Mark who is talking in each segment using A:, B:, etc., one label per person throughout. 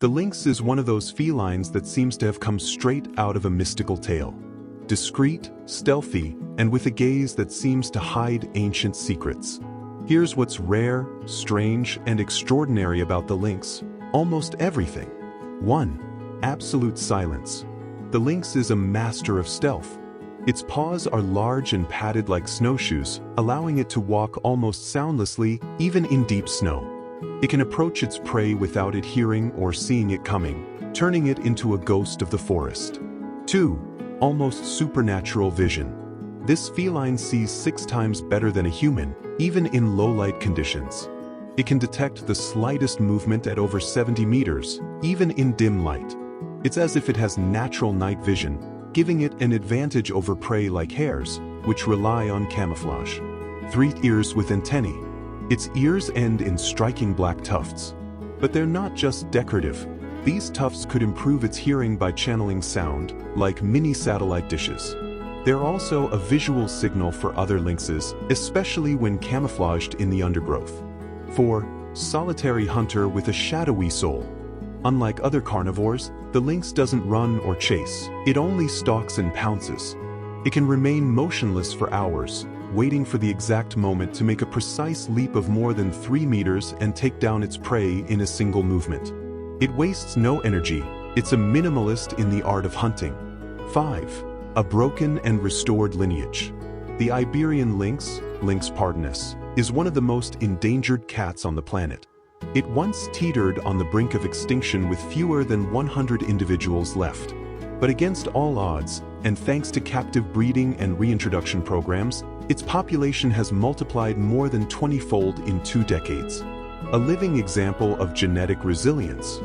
A: The lynx is one of those felines that seems to have come straight out of a mystical tale. Discreet, stealthy, and with a gaze that seems to hide ancient secrets. Here's what's rare, strange, and extraordinary about the lynx: almost everything. 1. Absolute silence. The lynx is a master of stealth. Its paws are large and padded like snowshoes, allowing it to walk almost soundlessly, even in deep snow. It can approach its prey without it hearing or seeing it coming, turning it into a ghost of the forest. 2. Almost supernatural vision. This feline sees 6 times better than a human, even in low-light conditions. It can detect the slightest movement at over 70 meters, even in dim light. It's as if it has natural night vision, giving it an advantage over prey like hares, which rely on camouflage. 3. Ears with antennae. Its ears end in striking black tufts. But they're not just decorative. These tufts could improve its hearing by channeling sound, like mini satellite dishes. They're also a visual signal for other lynxes, especially when camouflaged in the undergrowth. 4. Solitary hunter with a shadowy soul. Unlike other carnivores, the lynx doesn't run or chase. It only stalks and pounces. It can remain motionless for hours, waiting for the exact moment to make a precise leap of more than 3 meters and take down its prey in a single movement. It wastes no energy. It's a minimalist in the art of hunting. 5. A broken and restored lineage. The Iberian lynx, Lynx pardonus, is one of the most endangered cats on the planet. It once teetered on the brink of extinction with fewer than 100 individuals left. But against all odds, and thanks to captive breeding and reintroduction programs, its population has multiplied more than 20-fold in 2 decades. A living example of genetic resilience.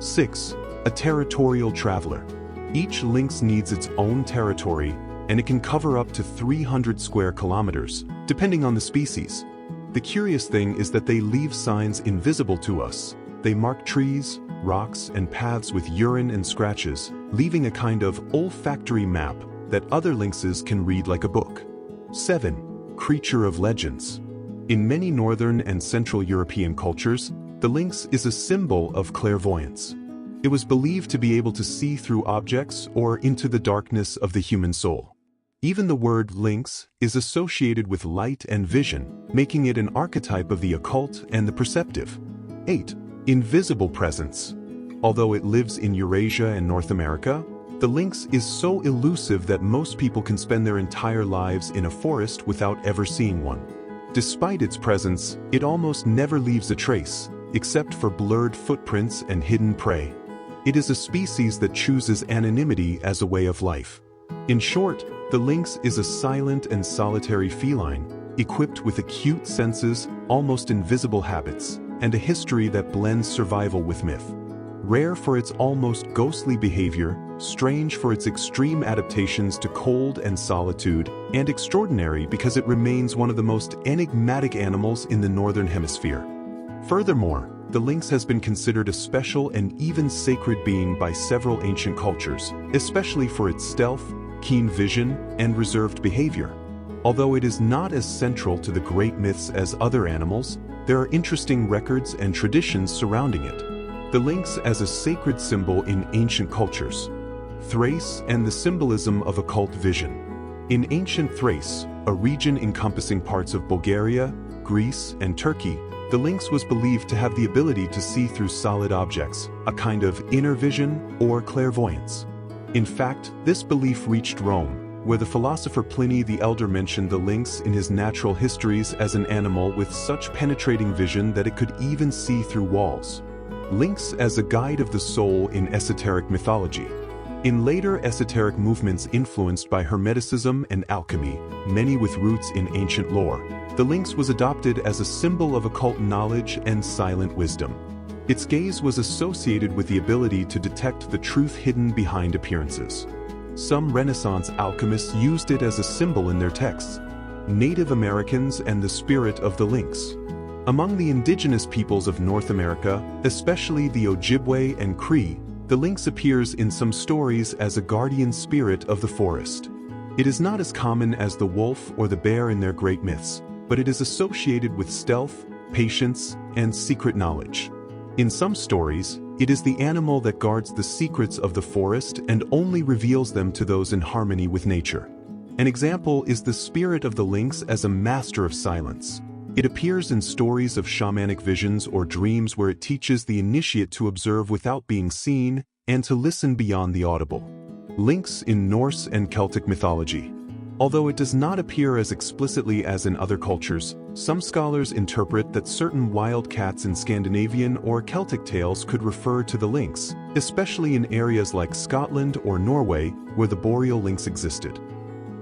A: 6. A territorial traveler. Each lynx needs its own territory, and it can cover up to 300 square kilometers, depending on the species. The curious thing is that they leave signs invisible to us. They mark trees, rocks, and paths with urine and scratches, leaving a kind of olfactory map that other lynxes can read like a book. 7. Creature of legends. In many northern and central European cultures, the lynx is a symbol of clairvoyance. It was believed to be able to see through objects or into the darkness of the human soul. Even the word lynx is associated with light and vision, making it an archetype of the occult and the perceptive. 8. Invisible presence. Although it lives in Eurasia and North America, the lynx is so elusive that most people can spend their entire lives in a forest without ever seeing one. Despite its presence, it almost never leaves a trace, except for blurred footprints and hidden prey. It is a species that chooses anonymity as a way of life. In short, the lynx is a silent and solitary feline, equipped with acute senses, almost invisible habits, and a history that blends survival with myth. Rare for its almost ghostly behavior, strange for its extreme adaptations to cold and solitude, and extraordinary because it remains one of the most enigmatic animals in the Northern Hemisphere. Furthermore, the lynx has been considered a special and even sacred being by several ancient cultures, especially for its stealth, keen vision, and reserved behavior. Although it is not as central to the great myths as other animals, there are interesting records and traditions surrounding it. The lynx as a sacred symbol in ancient cultures. Thrace and the symbolism of occult vision. In ancient Thrace, a region encompassing parts of Bulgaria, Greece, and Turkey, the lynx was believed to have the ability to see through solid objects, a kind of inner vision or clairvoyance. In fact, this belief reached Rome, where the philosopher Pliny the Elder mentioned the lynx in his natural histories as an animal with such penetrating vision that it could even see through walls. Lynx as a guide of the soul in esoteric mythology. In later esoteric movements influenced by Hermeticism and alchemy, many with roots in ancient lore, the lynx was adopted as a symbol of occult knowledge and silent wisdom. Its gaze was associated with the ability to detect the truth hidden behind appearances. Some Renaissance alchemists used it as a symbol in their texts. Native Americans and the spirit of the lynx. Among the indigenous peoples of North America, especially the Ojibwe and Cree, the lynx appears in some stories as a guardian spirit of the forest. It is not as common as the wolf or the bear in their great myths, but it is associated with stealth, patience, and secret knowledge. In some stories, It is the animal that guards the secrets of the forest and only reveals them to those in harmony with nature. An example is the spirit of the lynx as a master of silence. It appears in stories of shamanic visions or dreams where it teaches the initiate to observe without being seen and to listen beyond the audible. Lynx in Norse and Celtic mythology. Although it does not appear as explicitly as in other cultures, some scholars interpret that certain wild cats in Scandinavian or Celtic tales could refer to the lynx, especially in areas like Scotland or Norway where the boreal lynx existed.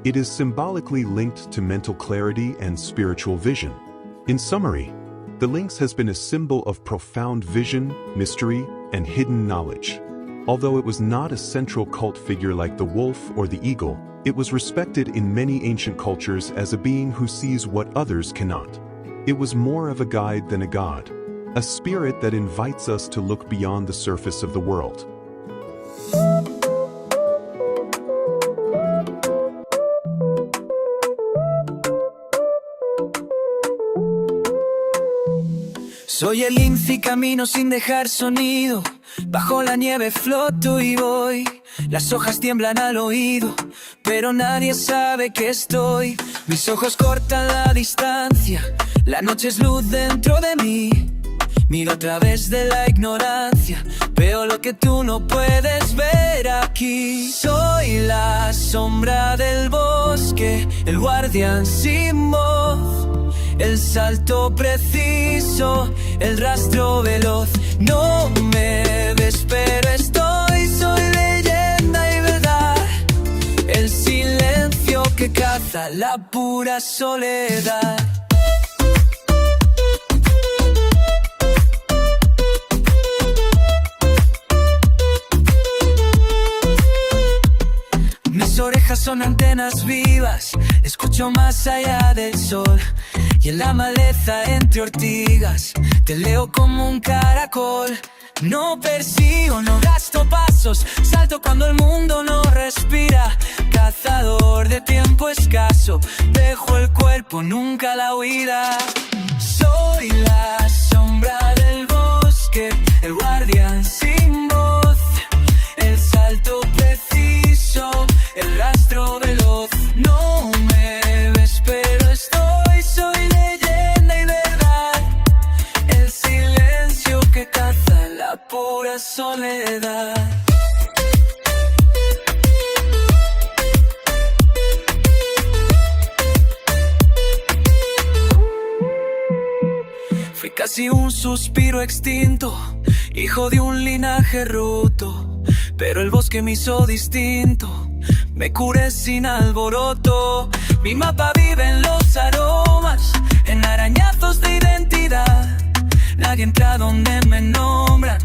A: It is symbolically linked to mental clarity and spiritual vision. In summary, the lynx has been a symbol of profound vision, mystery, and hidden knowledge. Although it was not a central cult figure like the wolf or the eagle, it was respected in many ancient cultures as a being who sees what others cannot. It was more of a guide than a god, a spirit that invites us to look beyond the surface of the world.
B: Soy el Lynx y camino sin dejar sonido. Bajo la nieve floto y voy. Las hojas tiemblan al oído, pero nadie sabe que estoy. Mis ojos cortan la distancia. La noche es luz dentro de mí. Miro a través de la ignorancia. Veo lo que tú no puedes ver aquí. Soy la sombra del bosque, el guardián sin voz. El salto preciso, el rastro veloz. No me ves, pero soy leyenda y verdad. El silencio que caza la pura soledad. Mis orejas son antenas vivas, escucho más allá del sol. Y en la maleza entre ortigas te leo como un caracol. No persigo, no gasto pasos, salto cuando el mundo no respira. Cazador de tiempo escaso, dejo el cuerpo, nunca la huida. Soy la sombra del bosque, el guardián sin voz. El salto preciso, el rastro veloz. No me ves, pero soy leyenda y verdad. El silencio que caza la pura soledad. Fui casi un suspiro extinto, hijo de un linaje roto, pero el bosque me hizo distinto. Me curé sin alboroto. Mi mapa vive en los aromas, en arañazos de identidad. Nadie entra donde me nombran,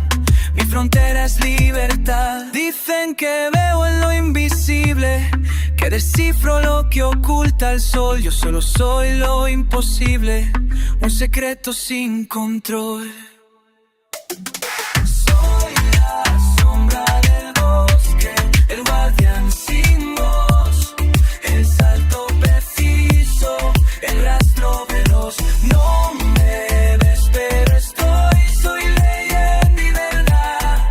B: mi frontera es libertad. Dicen que veo en lo invisible, que descifro lo que oculta el sol. Yo solo soy lo imposible, un secreto sin control. Soy la sombra del bosque, el guardián sin voz. El salto preciso, el rastro veloz. No me ves, pero soy leyenda y verdad.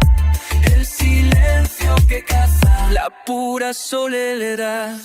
B: El silencio que caza la pura soledad.